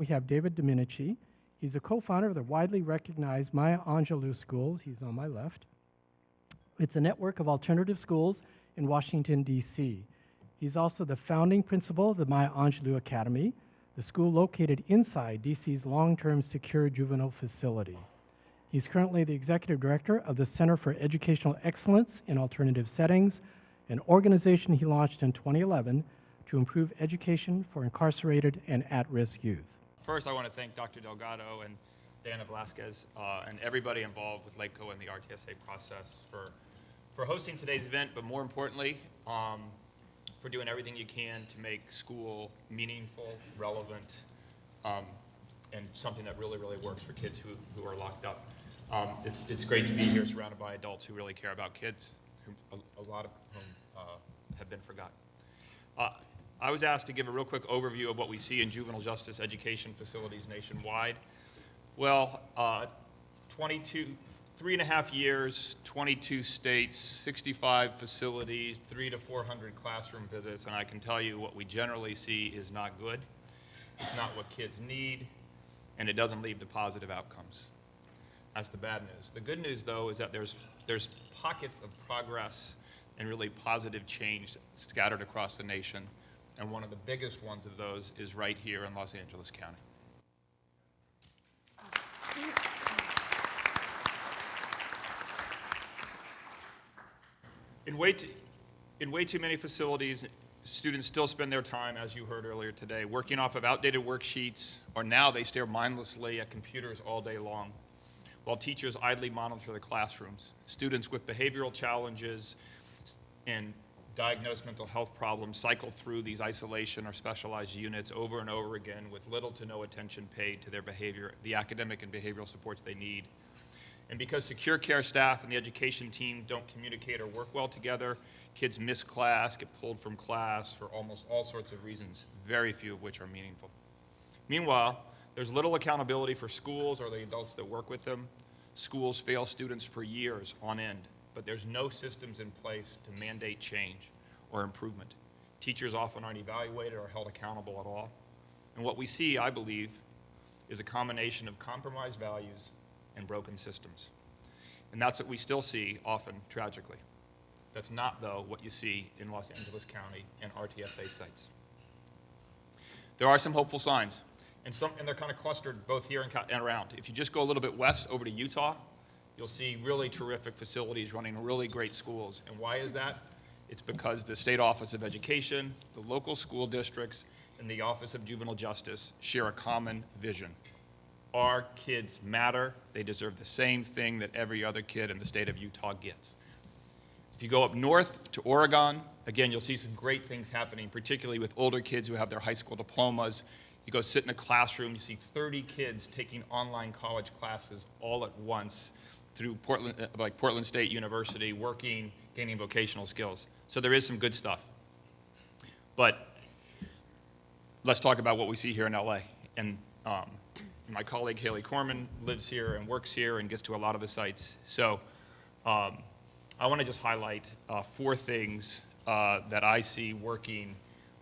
we have DavidDomenici. He's a co-founder of the widely recognized Maya Angelou Schools. He's on my left. It's a network of alternative schools in Washington, D.C. He's also the founding principal of the Maya Angelou Academy, the school located inside D.C.'s long-term secure juvenile facility. He's currently the executive director of the Center for Educational Excellence in Alternative Settings, an organization he launched in 2011 to improve education for incarcerated and at-risk youth. First, I want to thank Dr. Delgado and Dana Velasquez and everybody involved with LACO and the RTSA process for hosting today's event, but more importantly, for doing everything you can to make school meaningful, relevant, and something that really, really works for kids who are locked up. It's great to be here surrounded by adults who really care about kids, a lot of whom have been forgotten. I was asked to give a real quick overview of what we see in juvenile justice education facilities nationwide. Well, 3.5 years, 22 states, 65 facilities, 300 to 400 classroom visits, and I can tell you what we generally see is not good. It's not what kids need, and it doesn't lead to positive outcomes. That's the bad news. The good news, though, is that there's pockets of progress and really positive change scattered across the nation, and one of the biggest ones of those is right here in Los Angeles County. In way too many facilities, students still spend their time, as you heard earlier today, working off of outdated worksheets, or now they stare mindlessly at computers all day long, while teachers idly monitor the classrooms. Students with behavioral challenges and diagnosed mental health problems cycle through these isolation or specialized units over and over again with little to no attention paid to their behavior, the academic and behavioral supports they need. And because secure care staff and the education team don't communicate or work well together, kids miss class, get pulled from class for almost all sorts of reasons, very few of which are meaningful. Meanwhile, there's little accountability for schools or the adults that work with them. Schools fail students for years on end, but there's no systems in place to mandate change or improvement. Teachers often aren't evaluated or held accountable at all. And what we see, I believe, is a combination of compromised values and broken systems. And that's what we still see often, tragically. That's not, though, what you see in Los Angeles County and RTSA sites. There are some hopeful signs, and they're kind of clustered both here and around. If you just go a little bit west over to Utah, you'll see really terrific facilities running really great schools. And why is that? It's because the State Office of Education, the local school districts, and the Office of Juvenile Justice share a common vision. Our kids matter. They deserve the same thing that every other kid in the state of Utah gets. If you go up north to Oregon, again, you'll see some great things happening, particularly with older kids who have their high school diplomas. You go sit in a classroom, you see 30 kids taking online college classes all at once through Portland State University, working, gaining vocational skills. So there is some good stuff. But let's talk about what we see here in LA. And my colleague Haley Corman lives here and works here and gets to a lot of the sites. So I want to just highlight 4 things that I see working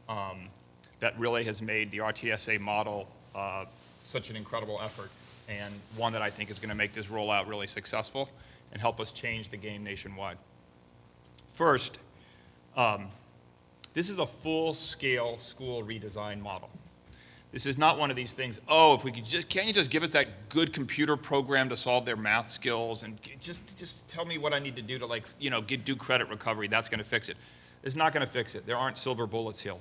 that really has made the RTSA model such an incredible effort, and one that I think is going to make this rollout really successful and help us change the game nationwide. First, this is a full-scale school redesign model. This is not one of these things, oh, if we could just, can't you just give us that good computer program to solve their math skills and just tell me what I need to do to do credit recovery, that's going to fix it. It's not going to fix it. There aren't silver bullets here.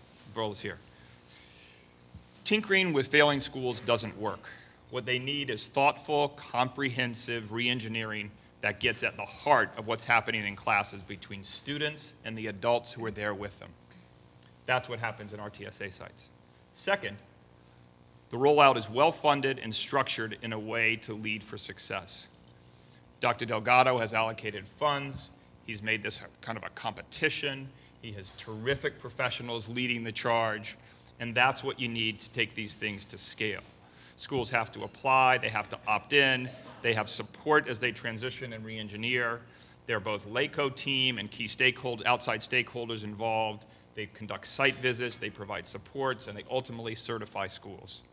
Tinkering with failing schools doesn't work. What they need is thoughtful, comprehensive re-engineering that gets at the heart of what's happening in classes between students and the adults who are there with them. That's what happens in RTSA sites. Second, the rollout is well-funded and structured in a way to lead for success. Dr. Delgado has allocated funds. He's made this kind of a competition. He has terrific professionals leading the charge, and that's what you need to take these things to scale. Schools have to apply, they have to opt in, they have support as they transition and re-engineer. There are both LACO team and key stakeholders, outside stakeholders involved. They conduct site visits, they provide supports, and they ultimately certify schools.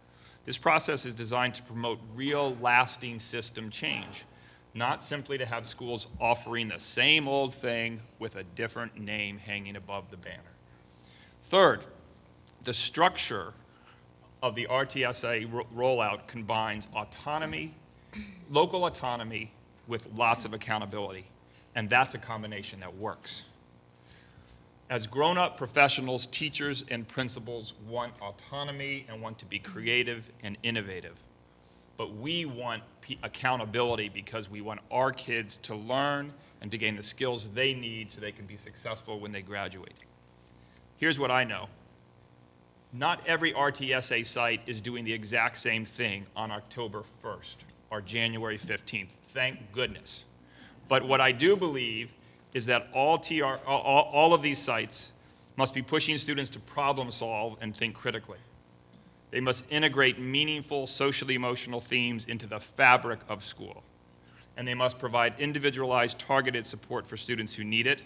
This process is designed to promote real, lasting system change, not simply to have schools offering the same old thing with a different name hanging above the banner. Third, the structure of the RTSA rollout combines autonomy, local autonomy, with lots of accountability, and that's a combination that works. As grown-up professionals, teachers and principals want autonomy and want to be creative and innovative. But we want accountability because we want our kids to learn and to gain the skills they need so they can be successful when they graduate. Here's what I know. Not every RTSA site is doing the exact same thing on October 1st or January 15th. Thank goodness. But what I do believe is that all of these sites must be pushing students to problem solve and think critically. They must integrate meaningful socially emotional themes into the fabric of school. And they must provide individualized, targeted support for students who need it.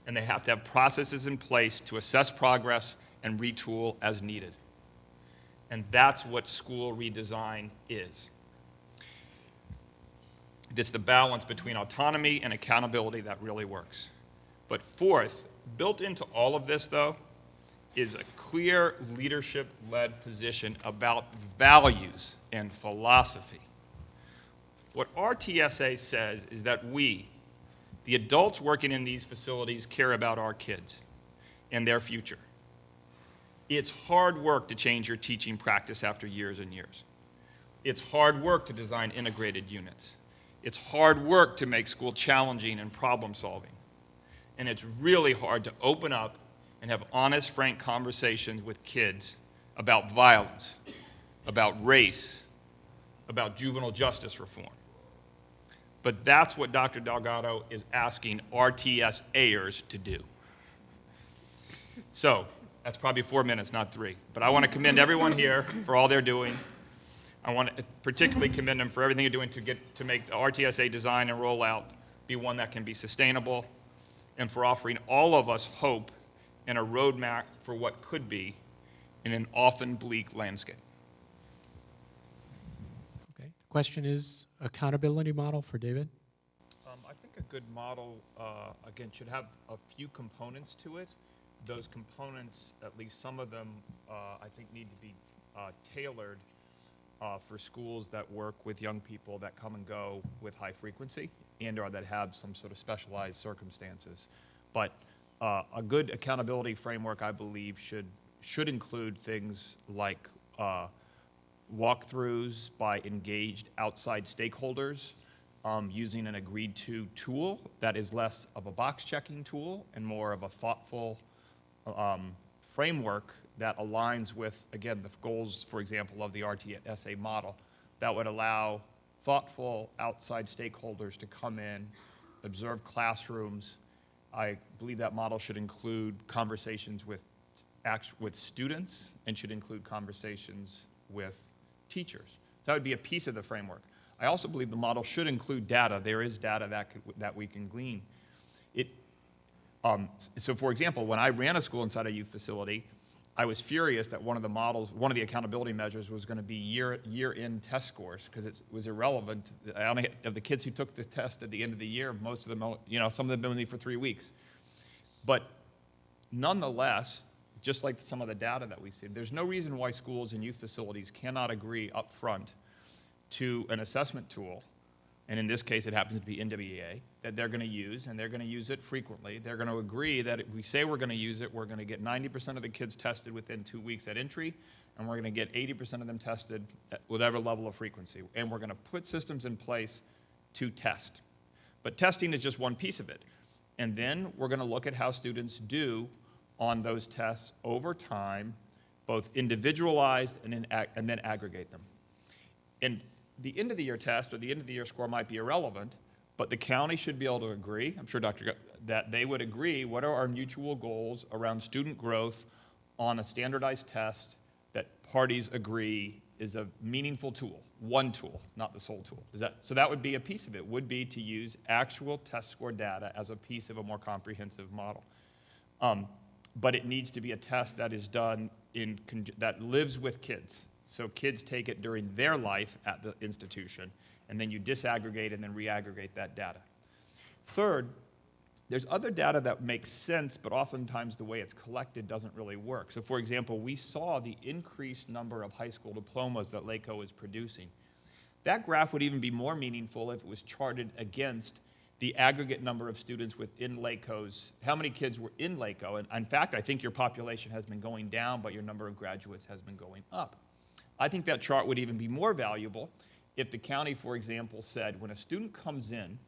And they have to have processes in place to assess progress and retool as needed. And that's what school redesign is. It's the balance between autonomy and accountability that really works. But fourth, built into all of this, though, is a clear leadership-led position about values and philosophy. What RTSA says is that we, the adults working in these facilities, care about our kids and their future. It's hard work to change your teaching practice after years and years. It's hard work to design integrated units. It's hard work to make school challenging and problem solving. And it's really hard to open up and have honest, frank conversations with kids about violence, about race, about juvenile justice reform. But that's what Dr. Delgado is asking RTSAers to do. So, that's probably 4 minutes, not 3. But I want to commend everyone here for all they're doing. I want to particularly commend them for everything they're doing to make the RTSA design and rollout be one that can be sustainable, and for offering all of us hope and a roadmap for what could be in an often bleak landscape. Okay. The question is accountability model for David. I think a good model, again, should have a few components to it. Those components, at least some of them, I think need to be tailored for schools that work with young people that come and go with high frequency and or that have some sort of specialized circumstances. But a good accountability framework, I believe, should include things like walkthroughs by engaged outside stakeholders using an agreed-to tool that is less of a box-checking tool and more of a thoughtful framework that aligns with, again, the goals, for example, of the RTSA model that would allow thoughtful outside stakeholders to come in, observe classrooms. I believe that model should include conversations with students and should include conversations with teachers. That would be a piece of the framework. I also believe the model should include data. There is data that we can glean. So for example, when I ran a school inside a youth facility, I was furious that one of the accountability measures was going to be year-end test scores because it was irrelevant. Of the kids who took the test at the end of the year, most of them, some of them have been with me for 3 weeks. But nonetheless, just like some of the data that we see, there's no reason why schools and youth facilities cannot agree up front to an assessment tool, and in this case it happens to be NWEA, that they're going to use, and they're going to use it frequently. They're going to agree that if we say we're going to use it, we're going to get 90% of the kids tested within 2 weeks at entry, and we're going to get 80% of them tested at whatever level of frequency. And we're going to put systems in place to test. But testing is just one piece of it. And then we're going to look at how students do on those tests over time, both individualized and then aggregate them. And the end of the year test or the end of the year score might be irrelevant, but the county should be able to agree, I'm sure that they would agree, what are our mutual goals around student growth on a standardized test that parties agree is a meaningful tool, one tool, not the sole tool. So that would be a piece of it, would be to use actual test score data as a piece of a more comprehensive model. But it needs to be a test that is done that lives with kids. So kids take it during their life at the institution, and then you disaggregate and then reaggregate that data. Third, there's other data that makes sense, but oftentimes the way it's collected doesn't really work. So for example, we saw the increased number of high school diplomas that LACO is producing. That graph would even be more meaningful if it was charted against the aggregate number of students within LACO's, how many kids were in LACO. And in fact, I think your population has been going down, but your number of graduates has been going up. I think that chart would even be more valuable if the county, for example, said when a student comes in,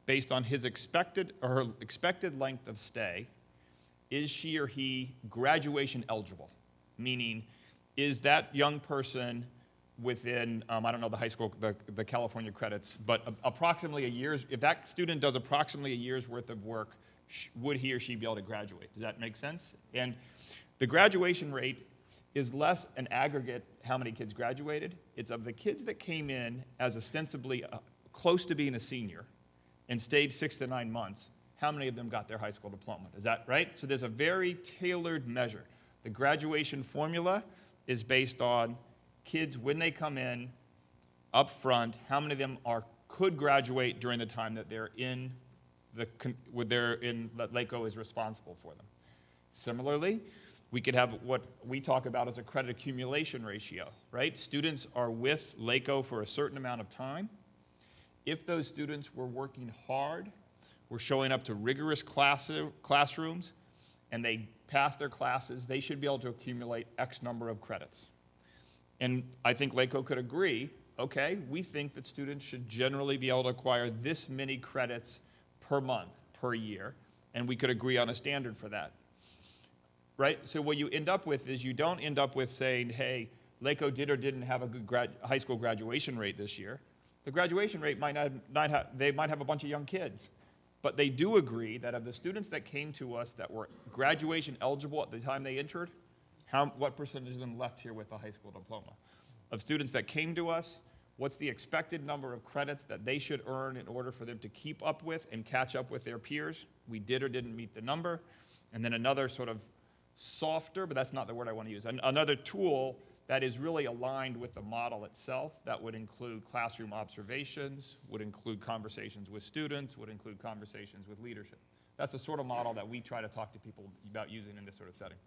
based on his expected or her expected length of stay, is she or he graduation eligible? Meaning, is that young person within, I don't know the high school, the California credits, but approximately a year's, if that student does approximately a year's worth of work, would he or she be able to graduate? Does that make sense? And the graduation rate is less an aggregate how many kids graduated. It's of the kids that came in as ostensibly close to being a senior and stayed 6 to 9 months, how many of them got their high school diploma? Is that right? So there's a very tailored measure. The graduation formula is based on kids when they come in up front, how many of them could graduate during the time that they're in that LACO is responsible for them. Similarly, we could have what we talk about as a credit accumulation ratio, right? Students are with LACO for a certain amount of time. If those students were working hard, were showing up to rigorous classrooms, and they passed their classes, they should be able to accumulate X number of credits. And I think LACO could agree, okay, we think that students should generally be able to acquire this many credits per month, per year, and we could agree on a standard for that. Right? So what you end up with is you don't end up with saying, hey, LACO did or didn't have a good high school graduation rate this year. The graduation rate might not have, they might have a bunch of young kids, but they do agree that of the students that came to us that were graduation eligible at the time they entered, what percentage of them left here with a high school diploma? Of students that came to us, what's the expected number of credits that they should earn in order for them to keep up with and catch up with their peers? We did or didn't meet the number. And then another sort of softer, but that's not the word I want to use, another tool that is really aligned with the model itself, that would include classroom observations, would include conversations with students, would include conversations with leadership. That's the sort of model that we try to talk to people about using in this sort of setting.